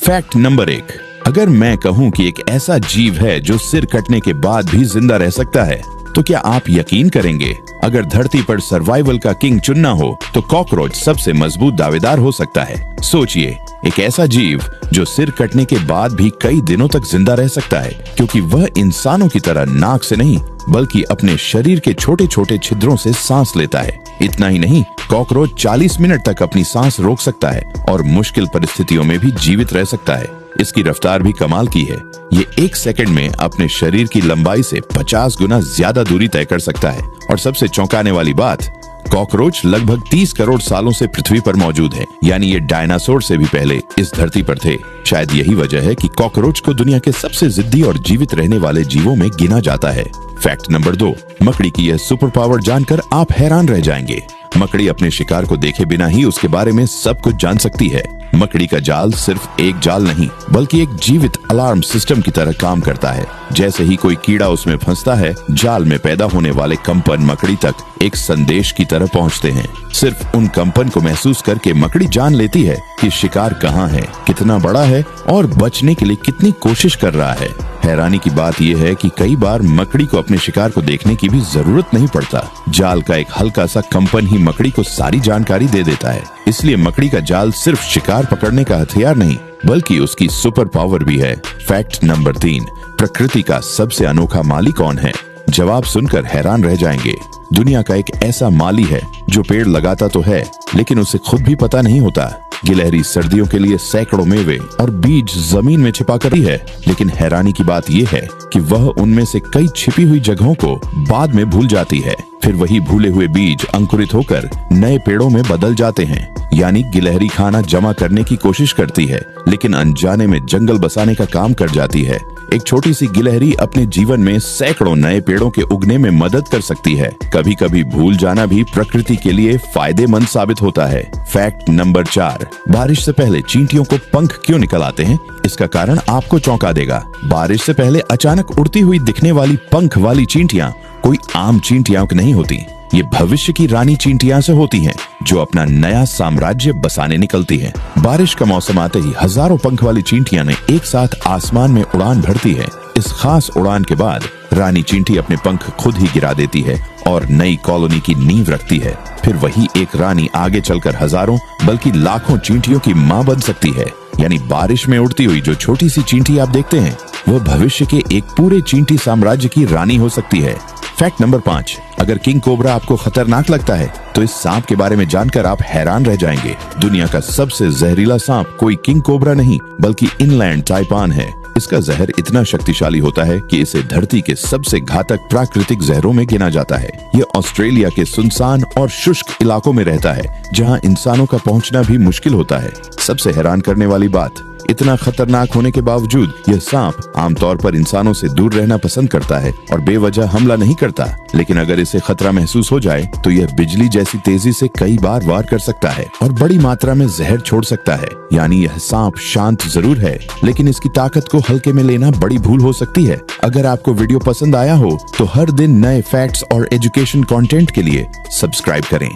Fact number 1, अगर मैं कहूं कि एक ऐसा जीव है जो सिर कटने के बाद भी जिंदा रह सकता है, तो क्या आप यकीन करेंगे? अगर धरती पर सर्वाइवल का किंग चुनना हो तो कॉकरोच सबसे मजबूत दावेदार हो सकता है। सोचिए, एक ऐसा जीव जो सिर कटने के बाद भी कई दिनों तक जिंदा रह सकता है, क्योंकि वह इंसानों की तरह नाक से नहीं बल्कि अपने शरीर के छोटे छोटे छिद्रों से सांस लेता है। इतना ही नहीं, कॉकरोच 40 मिनट तक अपनी सांस रोक सकता है और मुश्किल परिस्थितियों में भी जीवित रह सकता है। इसकी रफ्तार भी कमाल की है। ये 1 सेकंड में अपने शरीर की लंबाई से 50 गुना ज्यादा दूरी तय कर सकता है। और सबसे चौंकाने वाली बात, कॉकरोच लगभग 30 करोड़ सालों से पृथ्वी पर मौजूद है, यानी ये डायनासोर से भी पहले इस धरती पर थे। शायद यही वजह है कि कॉकरोच को दुनिया के सबसे जिद्दी और जीवित रहने वाले जीवों में गिना जाता है। फैक्ट नंबर 2, मकड़ी की यह सुपर पावर जानकर आप हैरान रह जाएंगे। मकड़ी अपने शिकार को देखे बिना ही उसके बारे में सब कुछ जान सकती है। मकड़ी का जाल सिर्फ एक जाल नहीं बल्कि एक जीवित अलार्म सिस्टम की तरह काम करता है। जैसे ही कोई कीड़ा उसमें फंसता है, जाल में पैदा होने वाले कंपन मकड़ी तक एक संदेश की तरह पहुंचते हैं। सिर्फ उन कंपन को महसूस करके मकड़ी जान लेती है कि शिकार कहाँ है, कितना बड़ा है और बचने के लिए कितनी कोशिश कर रहा है। हैरानी की बात यह है कि कई बार मकड़ी को अपने शिकार को देखने की भी जरूरत नहीं पड़ता। जाल का एक हल्का सा कंपन ही मकड़ी को सारी जानकारी दे देता है। इसलिए मकड़ी का जाल सिर्फ शिकार पकड़ने का हथियार नहीं बल्कि उसकी सुपर पावर भी है। फैक्ट नंबर 3, प्रकृति का सबसे अनोखा माली कौन है? जवाब सुनकर हैरान रह जाएंगे। दुनिया का एक ऐसा माली है जो पेड़ लगाता तो है लेकिन उसे खुद भी पता नहीं होता। गिलहरी सर्दियों के लिए सैकड़ों मेवे और बीज जमीन में छिपा कर है, लेकिन हैरानी की बात यह है कि वह उनमें से कई छिपी हुई जगहों को बाद में भूल जाती है। फिर वही भूले हुए बीज अंकुरित होकर नए पेड़ों में बदल जाते हैं। यानी गिलहरी खाना जमा करने की कोशिश करती है लेकिन अनजाने में जंगल बसाने का काम कर जाती है। एक छोटी सी गिलहरी अपने जीवन में सैकड़ों नए पेड़ों के उगने में मदद कर सकती है। कभी कभी भूल जाना भी प्रकृति के लिए फायदेमंद साबित होता है। फैक्ट नंबर 4, बारिश से पहले चींटियों को पंख क्यों निकल आते हैं? इसका कारण आपको चौंका देगा। बारिश से पहले अचानक उड़ती हुई दिखने वाली पंख वाली चींटियां कोई आम चींटियां नहीं होती। ये भविष्य की रानी चींटियां से होती हैं, जो अपना नया साम्राज्य बसाने निकलती हैं। बारिश का मौसम आते ही हजारों पंख वाली चींटियां ने एक साथ आसमान में उड़ान भरती है। इस खास उड़ान के बाद रानी चींटी अपने पंख खुद ही गिरा देती है और नई कॉलोनी की नींव रखती है। फिर वही एक रानी आगे चलकर हजारों बल्कि लाखों चींटियों की माँ बन सकती है। यानी बारिश में उड़ती हुई जो छोटी सी चींटी आप देखते हैं, वह भविष्य के एक पूरे चींटी साम्राज्य की रानी हो सकती है। फैक्ट नंबर 5, अगर किंग कोबरा आपको खतरनाक लगता है तो इस सांप के बारे में जानकर आप हैरान रह जाएंगे। दुनिया का सबसे जहरीला सांप कोई किंग कोबरा नहीं बल्कि इनलैंड टाइपान है। इसका जहर इतना शक्तिशाली होता है कि इसे धरती के सबसे घातक प्राकृतिक जहरों में गिना जाता है। यह ऑस्ट्रेलिया के सुनसान और शुष्क इलाकों में रहता है, जहां इंसानों का पहुंचना भी मुश्किल होता है। सबसे हैरान करने वाली बात, इतना खतरनाक होने के बावजूद यह सांप आमतौर पर इंसानों से दूर रहना पसंद करता है और बेवजह हमला नहीं करता। लेकिन अगर इसे खतरा महसूस हो जाए तो यह बिजली जैसी तेजी से कई बार वार कर सकता है और बड़ी मात्रा में जहर छोड़ सकता है। यानी यह सांप शांत जरूर है लेकिन इसकी ताकत को हल्के में लेना बड़ी भूल हो सकती है। अगर आपको वीडियो पसंद आया हो तो हर दिन नए फैक्ट्स और एजुकेशन कंटेंट के लिए सब्सक्राइब करें।